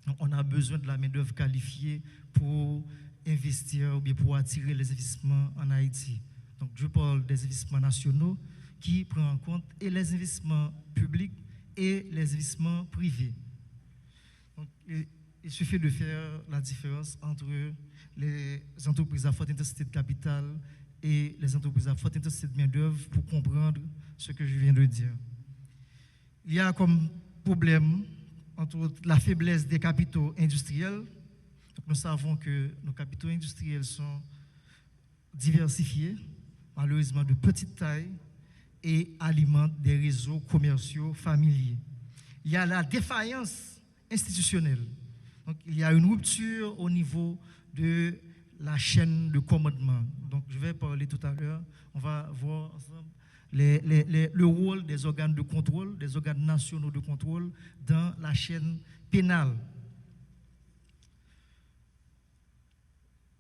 Donc, on a besoin de la main-d'œuvre qualifiée pour investir ou bien pour attirer les investissements en Haïti. Donc, je parle des investissements nationaux qui prennent en compte et les investissements publics et les investissements privés. Donc, il suffit de faire la différence entre les entreprises à forte intensité de capital et les entreprises à forte intensité de main-d'œuvre pour comprendre ce que je viens de dire. Il y a comme problème entre la faiblesse des capitaux industriels. Donc, nous savons que nos capitaux industriels sont diversifiés, malheureusement de petite taille, et alimentent des réseaux commerciaux familiers. Il y a la défaillance institutionnelle. Donc, il y a une rupture au niveau de la chaîne de commandement. Donc, je vais parler tout à l'heure. On va voir ensemble le rôle des organes de contrôle, des organes nationaux de contrôle dans la chaîne pénale.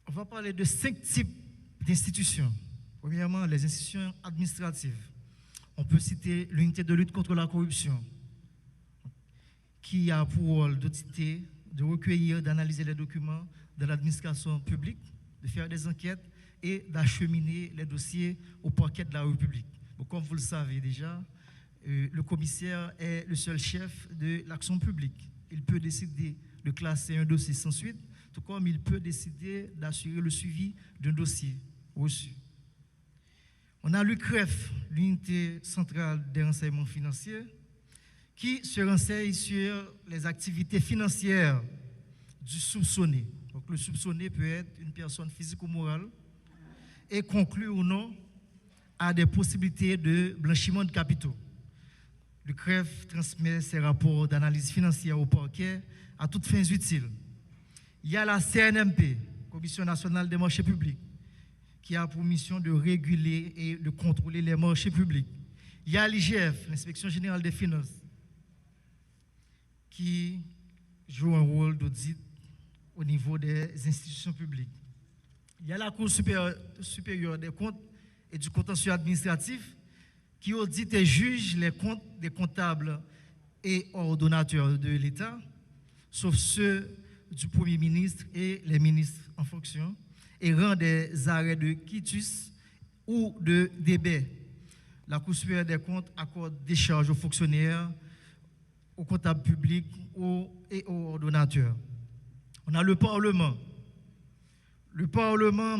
On va parler de 5 types d'institutions. Premièrement, les institutions administratives. On peut citer l'unité de lutte contre la corruption, qui a pour rôle d'auditer, de recueillir, d'analyser les documents de l'administration publique, de faire des enquêtes et d'acheminer les dossiers au parquet de la République. Bon, comme vous le savez déjà, le commissaire est le seul chef de l'action publique. Il peut décider de classer un dossier sans suite, tout comme il peut décider d'assurer le suivi d'un dossier reçu. On a l'UCREF, l'unité centrale des renseignements financiers, qui se renseigne sur les activités financières du soupçonné. Donc, le soupçonné peut être une personne physique ou morale et conclut ou non à des possibilités de blanchiment de capitaux. Le CREF transmet ses rapports d'analyse financière au parquet à toutes fins utiles. Il y a la CNMP, Commission nationale des marchés publics, qui a pour mission de réguler et de contrôler les marchés publics. Il y a l'IGF, l'Inspection générale des finances, qui joue un rôle d'audit au niveau des institutions publiques. Il y a la Cour supérieure des comptes et du contentieux administratif qui audite et juge les comptes des comptables et ordonnateurs de l'État, sauf ceux du Premier ministre et les ministres en fonction, et rend des arrêts de quitus ou de débet. La Cour supérieure des comptes accorde des charges aux fonctionnaires, aux comptables publics et aux ordonnateurs. On a le Parlement. Le Parlement